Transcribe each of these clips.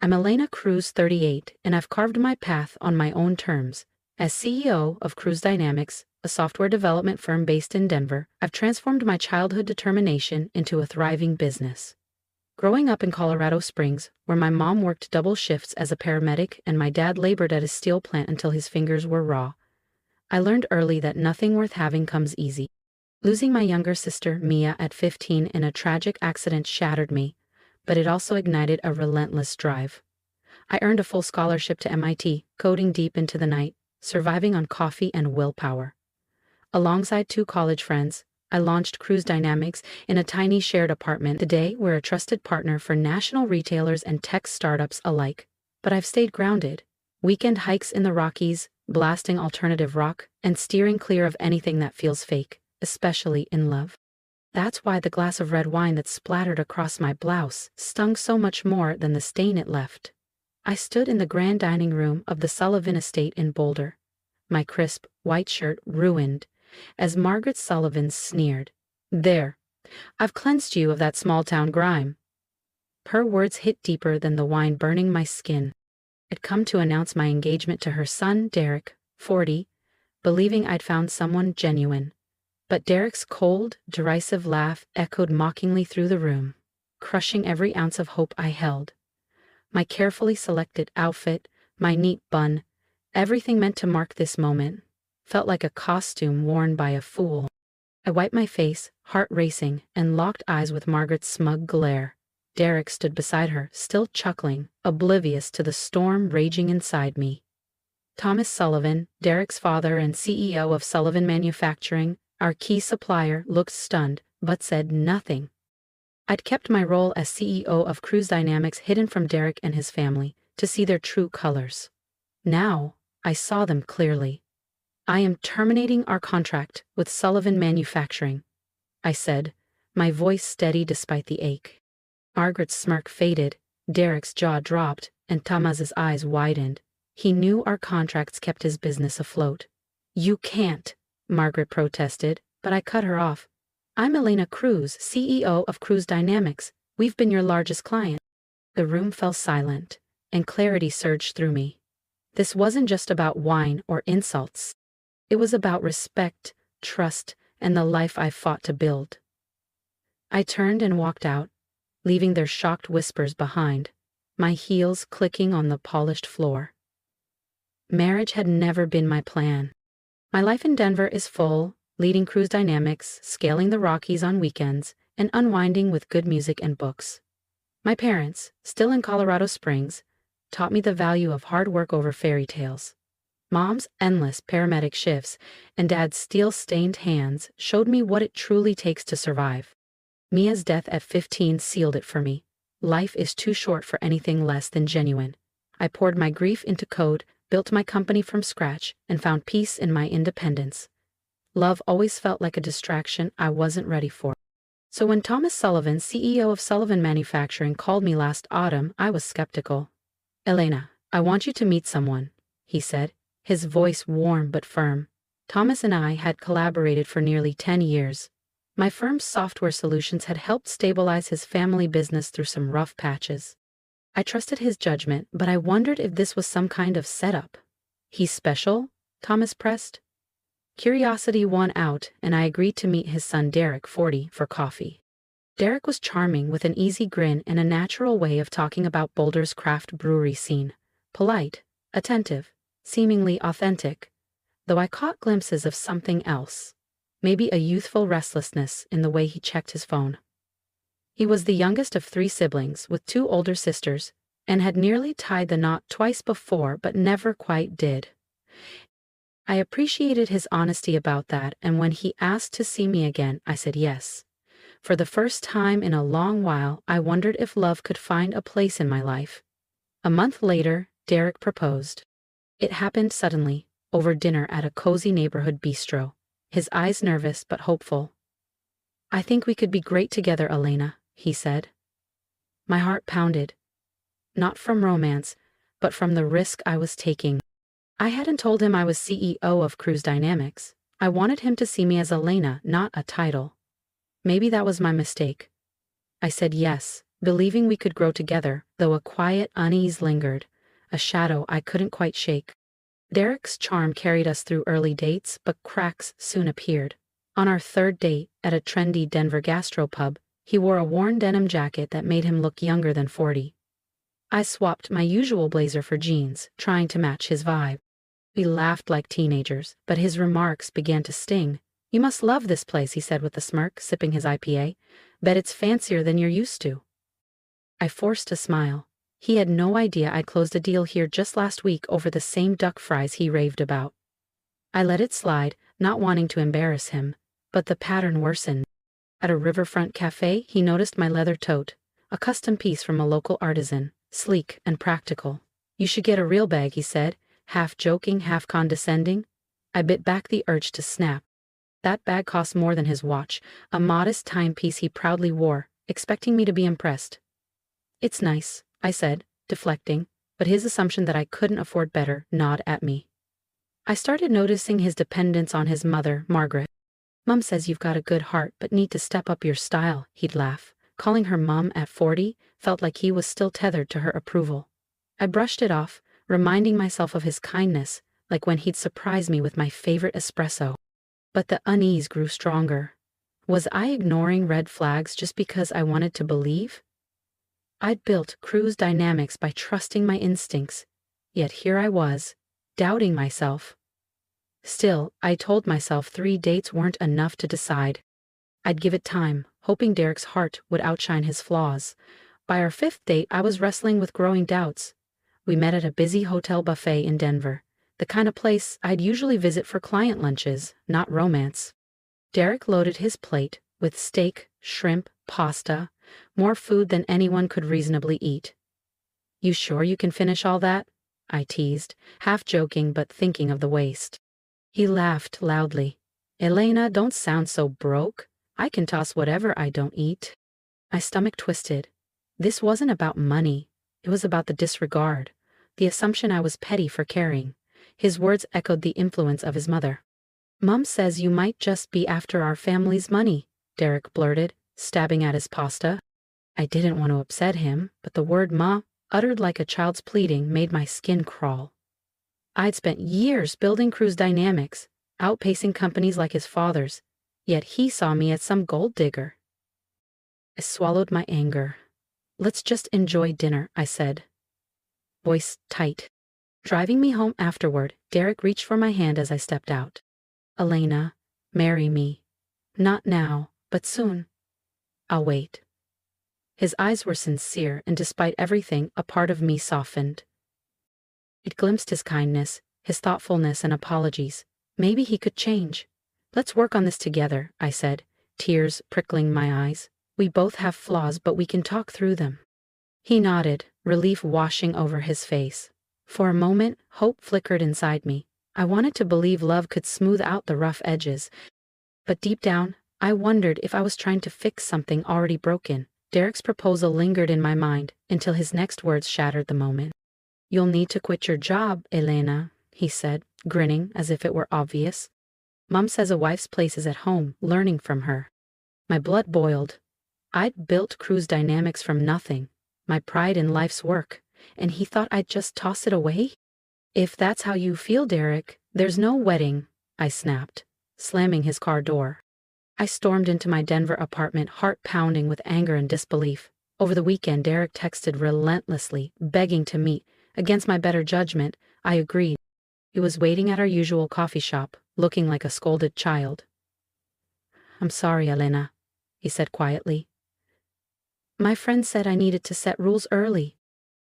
I'm Elena Cruz, 38, and I've carved my path on my own terms. As CEO of Cruise Dynamics, a software development firm based in Denver, I've transformed my childhood determination into a thriving business. Growing up in Colorado Springs, where my mom worked double shifts as a paramedic and my dad labored at a steel plant until his fingers were raw, I learned early that nothing worth having comes easy. Losing my younger sister, Mia, at 15 in a tragic accident shattered me, but it also ignited a relentless drive. I earned a full scholarship to MIT, coding deep into the night, surviving on coffee and willpower. Alongside two college friends, I launched Cruise Dynamics in a tiny shared apartment. Today, we're a trusted partner for national retailers and tech startups alike. But I've stayed grounded. Weekend hikes in the Rockies, blasting alternative rock, and steering clear of anything that feels fake, especially in love. That's why the glass of red wine that splattered across my blouse stung so much more than the stain it left. I stood in the grand dining room of the Sullivan estate in Boulder, my crisp, white shirt ruined, as Margaret Sullivan sneered, "There, I've cleansed you of that small-town grime." Her words hit deeper than the wine burning my skin. I'd come to announce my engagement to her son, Derek, 40, believing I'd found someone genuine. But Derek's cold, derisive laugh echoed mockingly through the room, crushing every ounce of hope I held. My carefully selected outfit, my neat bun, everything meant to mark this moment, felt like a costume worn by a fool. I wiped my face, heart racing, and locked eyes with Margaret's smug glare. Derek stood beside her, still chuckling, oblivious to the storm raging inside me. Thomas Sullivan, Derek's father and CEO of Sullivan Manufacturing, our key supplier, looked stunned, but said nothing. I'd kept my role as CEO of Cruise Dynamics hidden from Derek and his family, to see their true colors. Now, I saw them clearly. "I am terminating our contract with Sullivan Manufacturing," I said, my voice steady despite the ache. Margaret's smirk faded, Derek's jaw dropped, and Thomas's eyes widened. He knew our contracts kept his business afloat. "You can't," Margaret protested, but I cut her off. "I'm Elena Cruz, CEO of Cruise Dynamics. We've been your largest client." The room fell silent, and clarity surged through me. This wasn't just about wine or insults. It was about respect, trust, and the life I fought to build. I turned and walked out, leaving their shocked whispers behind, my heels clicking on the polished floor. Marriage had never been my plan. My life in Denver is full, leading Cruise Dynamics, scaling the Rockies on weekends, and unwinding with good music and books. My parents, still in Colorado Springs, taught me the value of hard work over fairy tales. Mom's endless paramedic shifts and Dad's steel-stained hands showed me what it truly takes to survive. Mia's death at 15 sealed it for me. Life is too short for anything less than genuine. I poured my grief into code, built my company from scratch, and found peace in my independence. Love always felt like a distraction I wasn't ready for. So when Thomas Sullivan, CEO of Sullivan Manufacturing, called me last autumn, I was skeptical. "Elena, I want you to meet someone," he said, his voice warm but firm. Thomas and I had collaborated for nearly 10 years. My firm's software solutions had helped stabilize his family business through some rough patches. I trusted his judgment, but I wondered if this was some kind of setup. "He's special?" Thomas pressed. Curiosity won out, and I agreed to meet his son Derek, 40, for coffee. Derek was charming with an easy grin and a natural way of talking about Boulder's craft brewery scene. Polite, attentive, seemingly authentic, though I caught glimpses of something else. Maybe a youthful restlessness in the way he checked his phone. He was the youngest of 3 siblings with 2 older sisters, and had nearly tied the knot twice before but never quite did. I appreciated his honesty about that, and when he asked to see me again, I said yes. For the first time in a long while, I wondered if love could find a place in my life. A month later, Derek proposed. It happened suddenly, over dinner at a cozy neighborhood bistro, his eyes nervous but hopeful. "I think we could be great together, Elena," he said. My heart pounded. Not from romance, but from the risk I was taking. I hadn't told him I was CEO of Cruise Dynamics. I wanted him to see me as Elena, not a title. Maybe that was my mistake. I said yes, believing we could grow together, though a quiet unease lingered, a shadow I couldn't quite shake. Derek's charm carried us through early dates, but cracks soon appeared. On our third date, at a trendy Denver gastropub, he wore a worn denim jacket that made him look younger than 40. I swapped my usual blazer for jeans, trying to match his vibe. We laughed like teenagers, but his remarks began to sting. "You must love this place," he said with a smirk, sipping his IPA. "Bet it's fancier than you're used to." I forced a smile. He had no idea I'd closed a deal here just last week over the same duck fries he raved about. I let it slide, not wanting to embarrass him, but the pattern worsened. At a riverfront cafe, he noticed my leather tote, a custom piece from a local artisan, sleek and practical. "You should get a real bag," he said, half joking, half condescending. I bit back the urge to snap. That bag cost more than his watch, a modest timepiece he proudly wore, expecting me to be impressed. "It's nice," I said, deflecting, but his assumption that I couldn't afford better gnawed at me. I started noticing his dependence on his mother, Margaret. "Mum says you've got a good heart but need to step up your style," he'd laugh. Calling her mum at 40 felt like he was still tethered to her approval. I brushed it off, reminding myself of his kindness, like when he'd surprise me with my favorite espresso. But the unease grew stronger. Was I ignoring red flags just because I wanted to believe? I'd built Cruise Dynamics by trusting my instincts, yet here I was, doubting myself. Still, I told myself 3 dates weren't enough to decide. I'd give it time, hoping Derek's heart would outshine his flaws. By our 5th date, I was wrestling with growing doubts. We met at a busy hotel buffet in Denver, the kind of place I'd usually visit for client lunches, not romance. Derek loaded his plate with steak, shrimp, pasta, more food than anyone could reasonably eat. "You sure you can finish all that?" I teased, half joking but thinking of the waste. He laughed loudly. "Elena, don't sound so broke. I can toss whatever I don't eat." My stomach twisted. This wasn't about money. It was about the disregard, the assumption I was petty for caring. His words echoed the influence of his mother. "Mum says you might just be after our family's money," Derek blurted, stabbing at his pasta. I didn't want to upset him, but the word "ma," uttered like a child's pleading, made my skin crawl. I'd spent years building Cruise Dynamics, outpacing companies like his father's, yet he saw me as some gold digger. I swallowed my anger. "Let's just enjoy dinner," I said, voice tight. Driving me home afterward, Derek reached for my hand as I stepped out. "Elena, marry me. Not now, but soon. I'll wait." His eyes were sincere, and despite everything, a part of me softened. It glimpsed his kindness, his thoughtfulness and apologies. Maybe he could change. "Let's work on this together," I said, tears prickling my eyes. "We both have flaws, but we can talk through them." He nodded, relief washing over his face. For a moment, hope flickered inside me. I wanted to believe love could smooth out the rough edges, but deep down, I wondered if I was trying to fix something already broken. Derek's proposal lingered in my mind until his next words shattered the moment. "You'll need to quit your job, Elena," he said, grinning as if it were obvious. "Mum says a wife's place is at home, learning from her." My blood boiled. I'd built Cruise Dynamics from nothing, my pride in life's work, and he thought I'd just toss it away? "If that's how you feel, Derek, there's no wedding," I snapped, slamming his car door. I stormed into my Denver apartment, heart pounding with anger and disbelief. Over the weekend, Derek texted relentlessly, begging to meet. Against my better judgment, I agreed. He was waiting at our usual coffee shop, looking like a scolded child. "I'm sorry, Elena," he said quietly. "My friend said I needed to set rules early."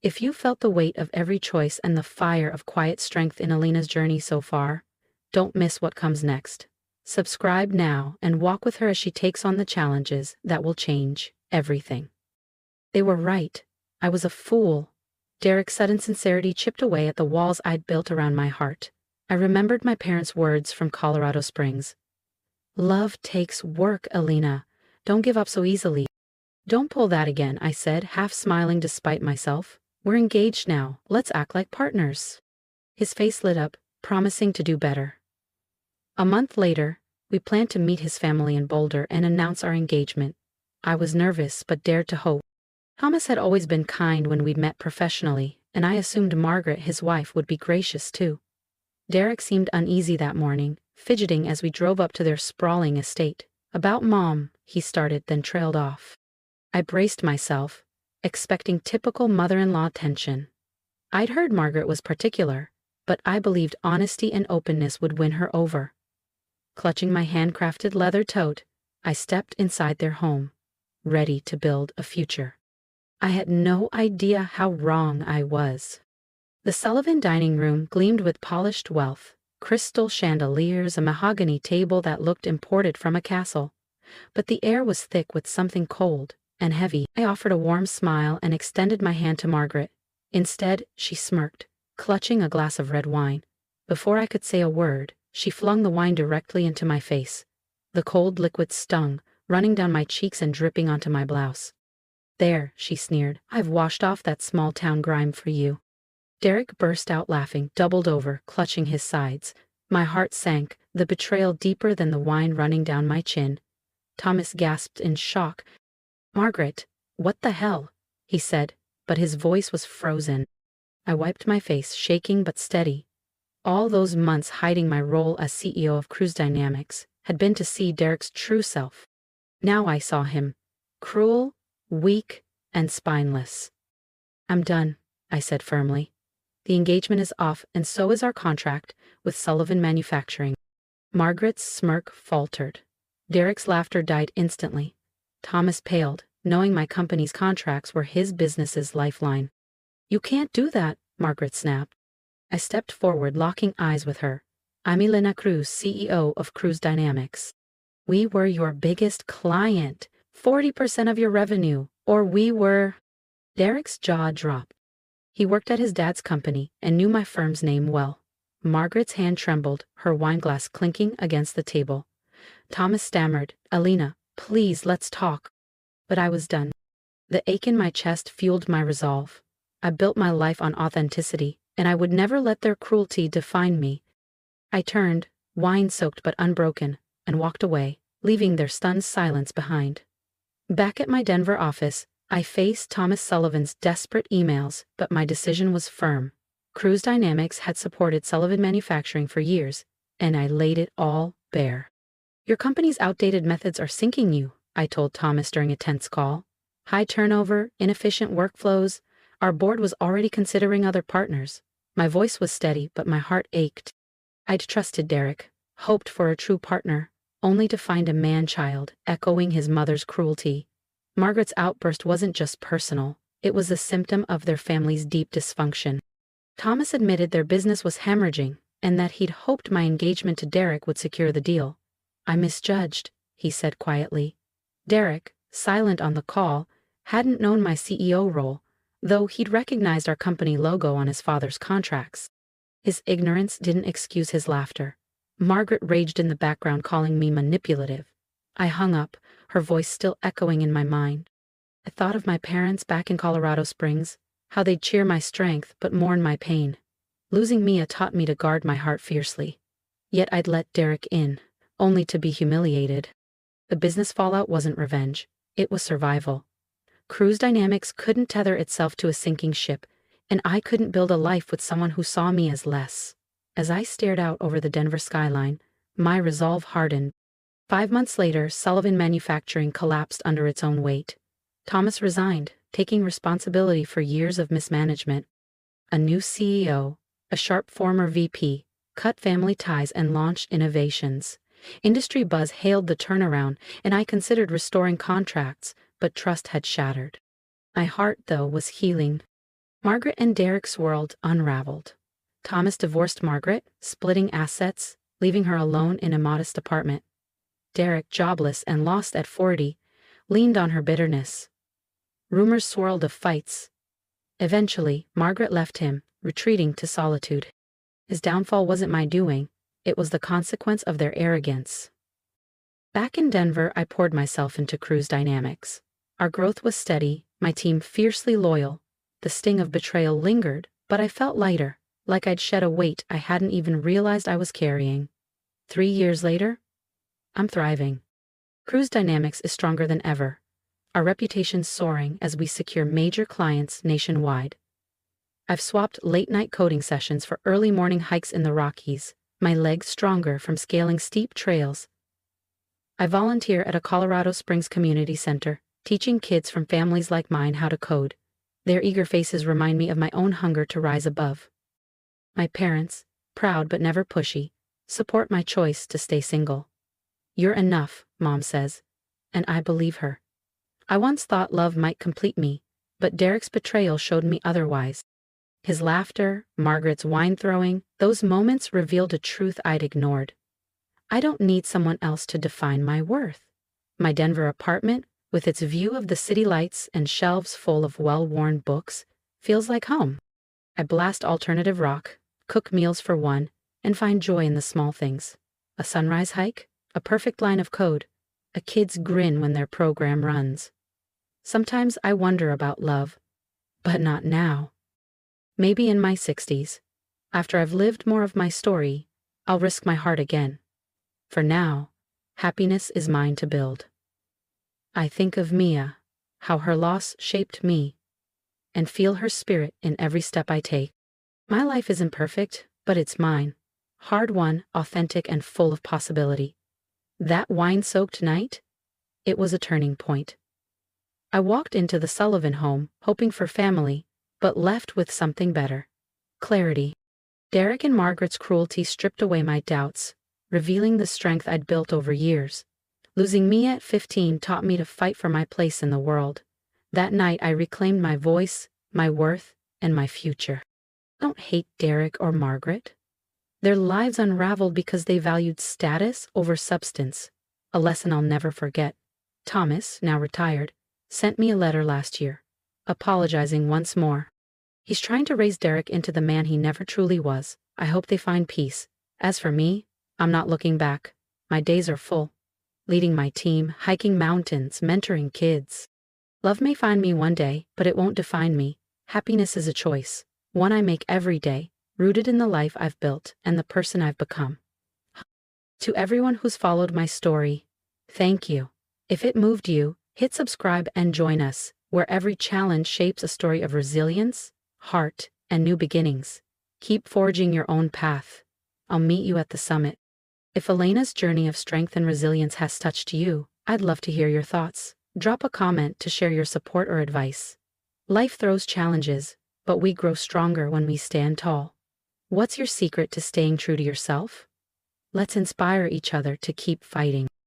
If you felt the weight of every choice and the fire of quiet strength in Elena's journey so far, don't miss what comes next. Subscribe now and walk with her as she takes on the challenges that will change everything. They were right. I was a fool. Derek's sudden sincerity chipped away at the walls I'd built around my heart. I remembered my parents' words from Colorado Springs. "Love takes work, Elena. Don't give up so easily." "Don't pull that again," I said, half smiling despite myself. "We're engaged now. Let's act like partners." His face lit up, promising to do better. A month later, we planned to meet his family in Boulder and announce our engagement. I was nervous but dared to hope. Thomas had always been kind when we'd met professionally, and I assumed Margaret, his wife, would be gracious too. Derek seemed uneasy that morning, fidgeting as we drove up to their sprawling estate. "About Mom," he started, then trailed off. I braced myself, expecting typical mother-in-law tension. I'd heard Margaret was particular, but I believed honesty and openness would win her over. Clutching my handcrafted leather tote, I stepped inside their home, ready to build a future. I had no idea how wrong I was. The Sullivan dining room gleamed with polished wealth, crystal chandeliers, a mahogany table that looked imported from a castle. But the air was thick with something cold and heavy. I offered a warm smile and extended my hand to Margaret. Instead, she smirked, clutching a glass of red wine. Before I could say a word, she flung the wine directly into my face. The cold liquid stung, running down my cheeks and dripping onto my blouse. "There," she sneered, "I've washed off that small-town grime for you." Derek burst out laughing, doubled over, clutching his sides. My heart sank, the betrayal deeper than the wine running down my chin. Thomas gasped in shock. "Margaret, what the hell?" he said, but his voice was frozen. I wiped my face, shaking but steady. All those months hiding my role as CEO of Cruise Dynamics had been to see Derek's true self. Now I saw him, cruel, weak, and spineless. "I'm done," I said firmly. "The engagement is off, and so is our contract with Sullivan Manufacturing." Margaret's smirk faltered. Derek's laughter died instantly. Thomas paled, knowing my company's contracts were his business's lifeline. "You can't do that," Margaret snapped. I stepped forward, locking eyes with her. "I'm Elena Cruz, CEO of Cruise Dynamics. We were your biggest client, 40% of your revenue, or we were..." Derek's jaw dropped. He worked at his dad's company and knew my firm's name well. Margaret's hand trembled, her wineglass clinking against the table. Thomas stammered, "Elena, please, let's talk." But I was done. The ache in my chest fueled my resolve. I built my life on authenticity, and I would never let their cruelty define me. I turned, wine-soaked but unbroken, and walked away, leaving their stunned silence behind. Back at my Denver office, I faced Thomas Sullivan's desperate emails, but my decision was firm. Cruise Dynamics had supported Sullivan Manufacturing for years, and I laid it all bare. "Your company's outdated methods are sinking you," I told Thomas during a tense call. "High turnover, inefficient workflows. Our board was already considering other partners." My voice was steady, but my heart ached. I'd trusted Derek, hoped for a true partner, only to find a man-child echoing his mother's cruelty. Margaret's outburst wasn't just personal, it was a symptom of their family's deep dysfunction. Thomas admitted their business was hemorrhaging, and that he'd hoped my engagement to Derek would secure the deal. "I misjudged," he said quietly. Derek, silent on the call, hadn't known my CEO role, though he'd recognized our company logo on his father's contracts. His ignorance didn't excuse his laughter. Margaret raged in the background, calling me manipulative. I hung up, her voice still echoing in my mind. I thought of my parents back in Colorado Springs, how they'd cheer my strength but mourn my pain. Losing Mia taught me to guard my heart fiercely. Yet I'd let Derek in, only to be humiliated. The business fallout wasn't revenge, it was survival. Cruise Dynamics couldn't tether itself to a sinking ship, and I couldn't build a life with someone who saw me as less. As I stared out over the Denver skyline, my resolve hardened. 5 months later, Sullivan Manufacturing collapsed under its own weight. Thomas resigned, taking responsibility for years of mismanagement. A new CEO, a sharp former VP, cut family ties and launched innovations. Industry buzz hailed the turnaround, and I considered restoring contracts, but trust had shattered. My heart, though, was healing. Margaret and Derek's world unraveled. Thomas divorced Margaret, splitting assets, leaving her alone in a modest apartment. Derek, jobless and lost at 40, leaned on her bitterness. Rumors swirled of fights. Eventually, Margaret left him, retreating to solitude. His downfall wasn't my doing, it was the consequence of their arrogance. Back in Denver, I poured myself into Cruise Dynamics. Our growth was steady, my team fiercely loyal. The sting of betrayal lingered, but I felt lighter, like I'd shed a weight I hadn't even realized I was carrying. 3 years later, I'm thriving. Cruise Dynamics is stronger than ever. our reputation soaring as we secure major clients nationwide. I've swapped late-night coding sessions for early morning hikes in the Rockies, my legs stronger from scaling steep trails. I volunteer at a Colorado Springs community center, teaching kids from families like mine how to code. Their eager faces remind me of my own hunger to rise above. My parents, proud but never pushy, support my choice to stay single. "You're enough," Mom says, and I believe her. I once thought love might complete me, but Derek's betrayal showed me otherwise. His laughter, Margaret's wine throwing, those moments revealed a truth I'd ignored. I don't need someone else to define my worth. My Denver apartment, with its view of the city lights and shelves full of well-worn books, feels like home. I blast alternative rock, cook meals for one, and find joy in the small things. A sunrise hike, a perfect line of code, a kid's grin when their program runs. Sometimes I wonder about love, but not now. Maybe in my 60s, after I've lived more of my story, I'll risk my heart again. For now, happiness is mine to build. I think of Mia, how her loss shaped me, and feel her spirit in every step I take. My life isn't perfect, but it's mine. Hard-won, authentic, and full of possibility. That wine-soaked night? It was a turning point. I walked into the Sullivan home, hoping for family, but left with something better. Clarity. Derek and Margaret's cruelty stripped away my doubts, revealing the strength I'd built over years. Losing Mia at 15 taught me to fight for my place in the world. That night I reclaimed my voice, my worth, and my future. I don't hate Derek or Margaret. Their lives unraveled because they valued status over substance, a lesson I'll never forget. Thomas, now retired, sent me a letter last year, apologizing once more. He's trying to raise Derek into the man he never truly was. I hope they find peace. As for me, I'm not looking back. My days are full. Leading my team, hiking mountains, mentoring kids. Love may find me one day, but it won't define me. Happiness is a choice, one I make every day, rooted in the life I've built and the person I've become. To everyone who's followed my story, thank you. If it moved you, hit subscribe and join us, where every challenge shapes a story of resilience, heart, and new beginnings. Keep forging your own path. I'll meet you at the summit. If Elena's journey of strength and resilience has touched you, I'd love to hear your thoughts. Drop a comment to share your support or advice. Life throws challenges, but we grow stronger when we stand tall. What's your secret to staying true to yourself? Let's inspire each other to keep fighting.